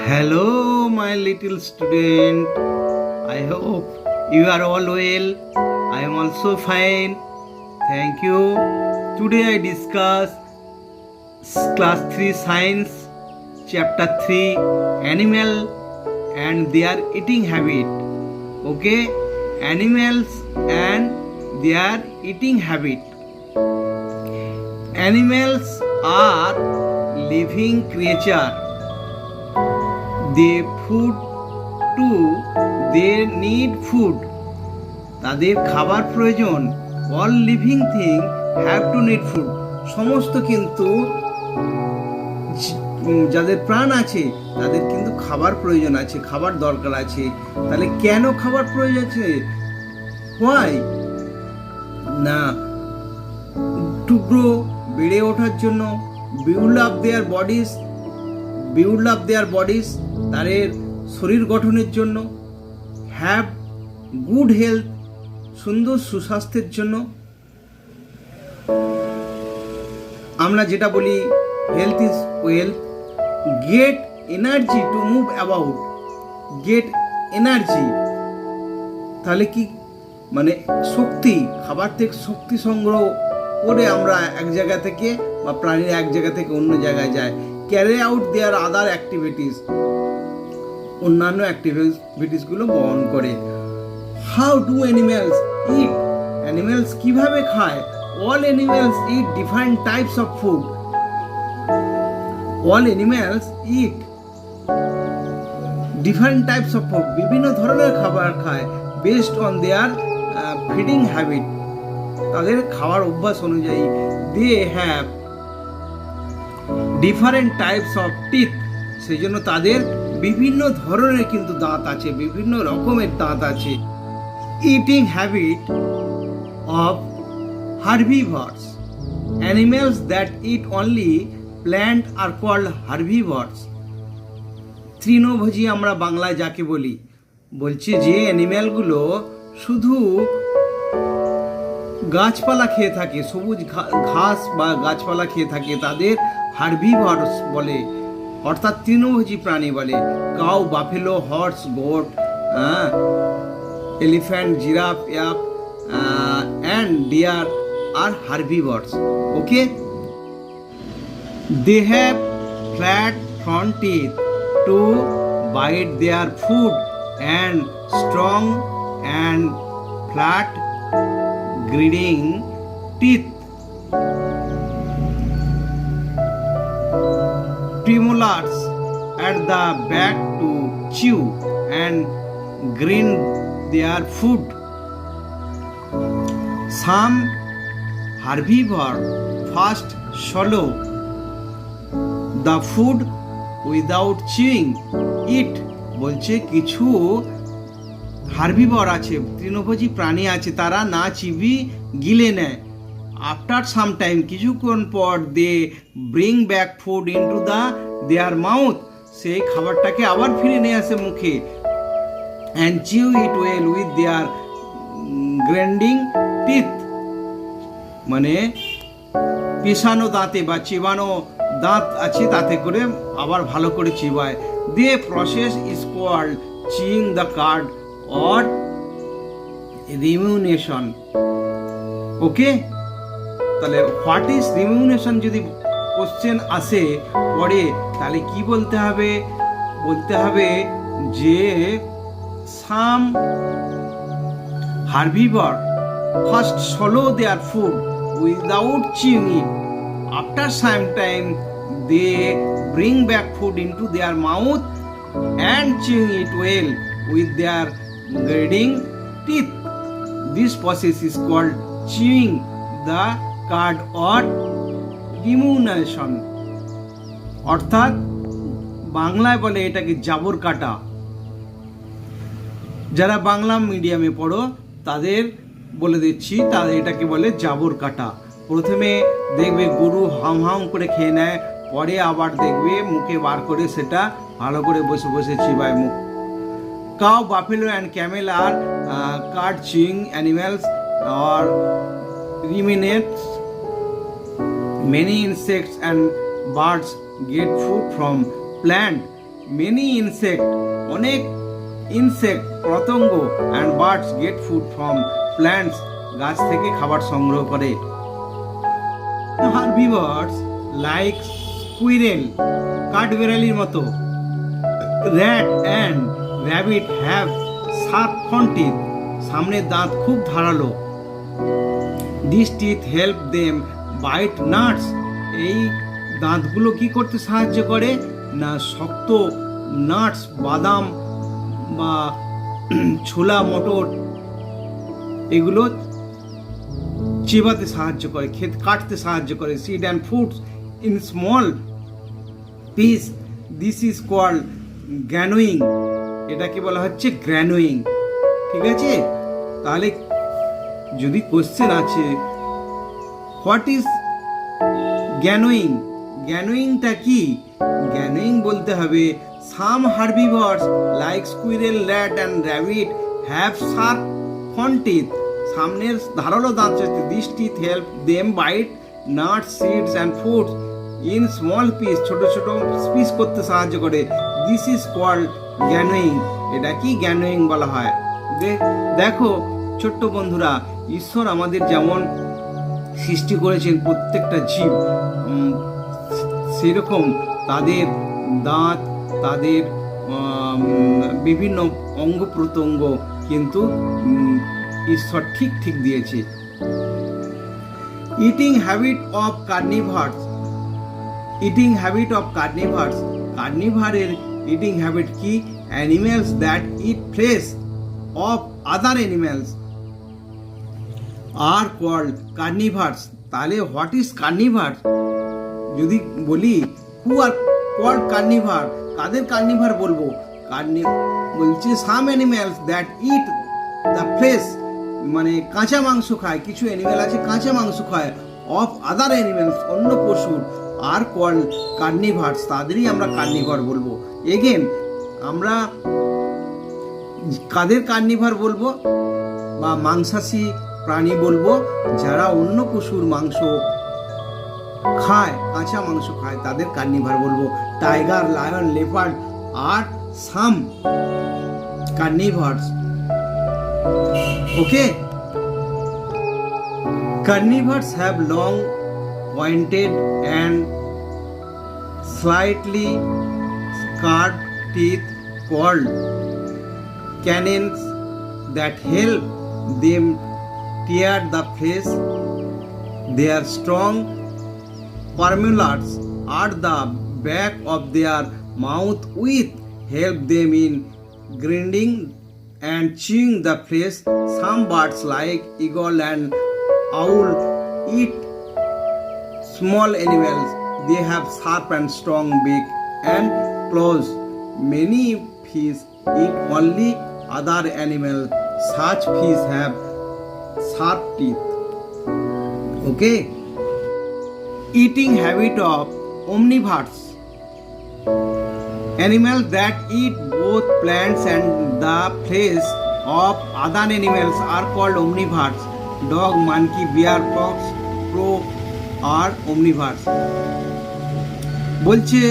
Hello, my little student. I hope you are all well. I am also fine. Thank you. Today I discuss class 3 science chapter 3 animal and their eating habit. Okay? Animals and their eating habit. Animals are living creature. They food too, they need food. তাদের খাবার প্রয়োজন। All living thing have to need food. সমস্ত কিন্তু যাদের প্রাণ আছে তাদের কিন্তু খাবার প্রয়োজন আছে, খাবার দরকার আছে। তাহলে কেন খাবার প্রয়োজন আছে? হোয়াই না, টু গ্রো, বেড়ে ওঠার জন্য, বিল্ড আপ দেয়ার বডিজ, তাদের শরীর গঠনের জন্য, হ্যাভ গুড হেলথ, সুন্দর সুস্বাস্থ্যের জন্য। আমরা যেটা বলি health is wealth. Get energy to move about, get energy, তাহলে কি মানে শক্তি, খাবার থেকে শক্তি সংগ্রহ করে আমরা এক জায়গা থেকে বা প্রাণীর এক জায়গা থেকে অন্য জায়গায় যায়। Carry out their other activities, অন্যান্য অ্যাক্টিভিটিসগুলো বহন করে। How do animals eat, animals কিভাবে খায়? All animals eat different types of food. All animals eat different types of food, বিভিন্ন ধরনের খাবার খায়। Based on their feeding habit, তাদের খাওয়ার অভ্যাস অনুযায়ী। They have different types of teeth, সেই জন্য তাদের বিভিন্ন ধরনের কিন্তু দাঁত আছে, বিভিন্ন রকমের দাঁত আছে। Eating habit of herbivores, animals that eat only plant are called herbivores. তৃণভোজী আমরা বাংলায় যাকে বলি, বলছি যে অ্যানিম্যালগুলো শুধু গাছপালা খেয়ে থাকে, সবুজ ঘাস বা গাছপালা খেয়ে থাকে, তাদের হার্বিভোরস বলে, অর্থাৎ তৃণভোজী প্রাণী বলে। Cow, buffalo, horse, goat, elephant, giraffe, yak and deer are herbivores. Okay? They have flat front teeth to bite their food and strong and flat gritting teeth. Premolars at the back to chew and grind their food. Some herbivore first swallow the food without chewing it. বলছে কিছু হার্বিভর আছে, তৃণভোজী প্রাণী আছে, তারা না চিবি গিলে নেয়। আফটার সাম টাইম, কিছুক্ষণ পর, they bring back food into their mouth, সেই খাবারটাকে আবার ফিরে নিয়ে আসে মুখে। And chew it well with their grinding teeth, মানে পেশানো দাঁতে বা চিবানো দাঁত আছে, তাতে করে আবার ভালো করে চিবায়। The process is called chewing the cud or rumination. Okay, তাহলে হোয়াট ইজ রিমিউনেশন যদি কোশ্চেন আসে পড়ে, তাহলে কি বলতে হবে? বলতে হবে যে সাম হার্বিভর first swallow their food without chewing it. After some time, they bring back food into their mouth and chewing it well with their grinding teeth. This process is called chewing the cud or rumination. অর্থাৎ বাংলায় বলে এটাকে জাবর কাটা। যারা বাংলা মিডিয়ামে পড়ো তাদের বলে দিচ্ছি, তাদের এটাকে বলে জাবর কাটা। প্রথমে দেখবে গরু হাম হাম করে খেয়ে নেয়, পরে আবার দেখবে মুখে বার করে সেটা ভালো করে বসে বসে চিবায় মুখ। Cow, buffalo and camel are cud chewing animals or ruminates. Many insects and birds get food from plant many insect, অনেক ইনসেক্ট পতঙ্গ and birds get food from plants, গাছ থেকে খাবার সংগ্রহ করে। হার্বিভোরস লাইক স্কুইরেল, কাঠবেড়ালির মতো, rat and rabbit have sharp front teeth, সামনের দাঁত খুব ধারালো। This teeth help them bite nuts, এই দাঁতগুলো কি করতে সাহায্য করে না শক্ত নাটস, বাদাম বা ছোলা মটর এগুলো চিবাতে সাহায্য করে, কাটতে সাহায্য করে। Seed and fruits in small piece, this is called গ্র্যানোয়িং, এটাকে বলা হচ্ছে গ্র্যানোয়িং। ঠিক আছে, তাহলে যদি কোশ্চেন আছে হোয়াট ইজ গ্র্যানোয়িং, গ্র্যানোয়িংটা কি? গ্র্যানোয়িং বলতে হবে some herbivores like squirrel, rat and rabbit have sharp front teeth, সামনের ধারালো দাঁত আছে। This teeth help them bite nuts, seeds and fruits in small piece, ছোট ছোট পিস করতে সাহায্য করে। দিস ইজ কল্ড গ্র্যানোয়িং, এটা কি গ্র্যানোয়িং বলা হয়। দেখো ছোট্ট বন্ধুরা, ঈশ্বর আমাদের যেমন সৃষ্টি করেছেন প্রত্যেকটা জীব, সেরকম তাদের দাঁত, তাদের বিভিন্ন অঙ্গ প্রত্যঙ্গ কিন্তু ঈশ্বর ঠিক ঠিক দিয়েছে। Eating habit of carnivores, eating habit of carnivores, কার্নিভারের ইটিং হ্যাবিট কি? Animals that eat flesh of other animals are called carnivores. তাহলে হোয়াট ইজ কার্নিভার? যদি বলি হু আর কল্ড কার্নিভার, কাদের কার্নিভার বলবো? বলছে সাম animals that it the flash, মানে কাঁচা মাংস খায়, কিছু অ্যানিমেল আছে কাঁচা মাংস খায়, অফ আদার অ্যানিমেলস, অন্য পশুর, আর কল্ড কার্নিভার্স, তাদেরই আমরা কার্নিভার বলবো। এগেন আমরা কাদের কার্নিভার বলবো বা মাংসাশী প্রাণী বলবো? যারা অন্য পশুর মাংস খায়, কাঁচা মাংস খায়, তাদের কার্নিভার বলবো। Tiger, lion, leopard are some carnivores. Okay, carnivores have long, pointed and slightly scarred teeth called canines that help them tear the flesh. Their strong premolars at the back of their mouth which help them in grinding and chewing the flesh. Some birds like eagle and owl eat small animals. They have sharp and strong beak and claws. Many fish eat only other animals. Such fish have sharp teeth. Okay. Eating habit of omnivores. Animals that eat both plants and the flesh of other animals are called omnivores. Dog, monkey, bear, fox, crow are omnivores. বলছে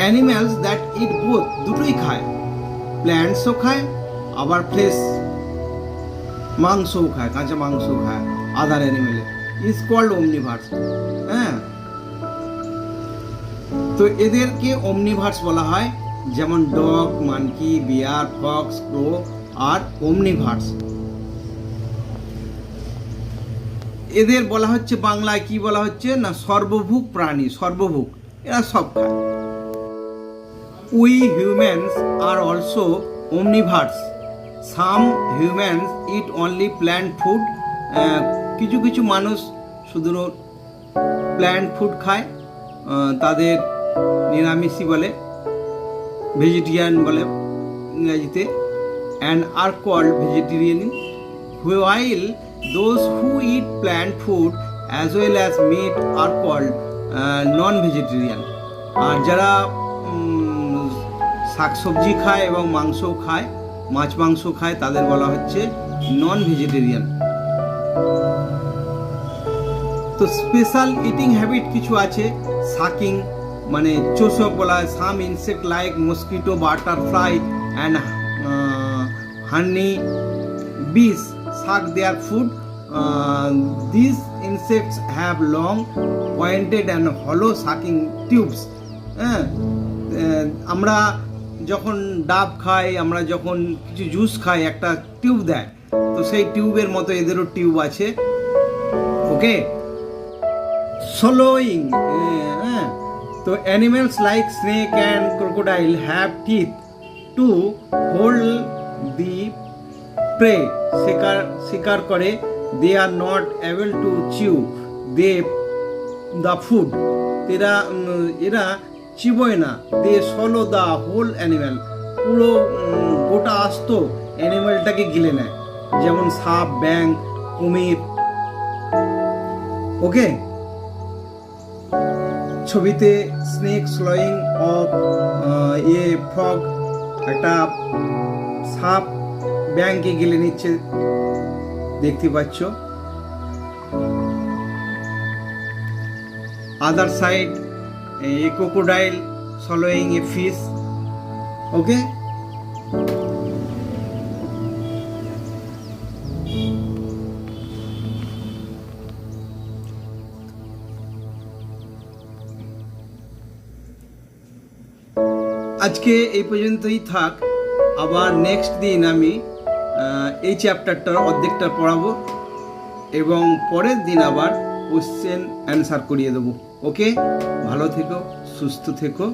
animals that it both, দুটোই খায়, প্ল্যান্টসও খায় আবার flash মাংসও খায়, কাঁচা মাংসও খায় আদার অ্যানিমেলে, ইজ কল্ড omnivores। হ্যাঁ, তো এদেরকে omnivores বলা হয়, যেমন ডগ, মানকি, বিয়ার, ফক্স, ক্রো আর omnivores। এদের বলা হচ্ছে বাংলায় কি বলা হচ্ছে না সর্বভুক প্রাণী, সর্বভুক, এরা সব খায়। We humans are also omnivores. Some humans it only plant food, কিছু কিছু মানুষ শুধু প্ল্যান্ট ফুড খায়, তাদের নিরামিষই বলে, ভেজিটেরিয়ান বলে ইংরাজিতে, and are called vegetarian, while those who eat plant food as well as meat are called non-vegetarian. আর যারা শাকসবজি খায় এবং মাংসও খায়, মাছ মাংস খায়, তাদের বলা হচ্ছে নন ভেজিটেরিয়ান। তো স্পেশাল ইটিং হ্যাবিট কিছু আছে, সাকিং, মানে চোষক বলা হয়। Some insect like mosquito, butterfly and honey bees suck their food. These insects have long, pointed and hollow sucking tubes. আমরা যখন ডাব খাই, আমরা যখন কিছু জুস খাই, একটা টিউব দেয়, তো সেই টিউবের মতো এদেরও টিউব আছে। ওকে, swallowing, তো animals like snake and crocodile have teeth to hold the prey, শিকার করে। They are not able to chew the food, এরা চিবোয় না। They swallow the whole animal, পুরো গোটা আস্ত অ্যানিম্যালটাকে গিলে নেয়, যেমন সাপ, ব্যাঙ, কুমির। ওকে, ছবিতে স্নেক স্লোয়িং অফ ফ্রগ, একটা সাপ ব্যাঙকে গিলে নিচ্ছে, দেখতে পাচ্ছ। Other side A crocodile swallowing a fish. ওকে, আজকে এই পর্যন্তই থাক। আবার নেক্সট দিন আমি এই চ্যাপ্টারটার অর্ধেকটা পড়াবো এবং পরের দিন আবার কোশ্চেন অ্যান্সার করিয়ে দেবো। ওকে, ভালো থেকো, সুস্থ থেকো।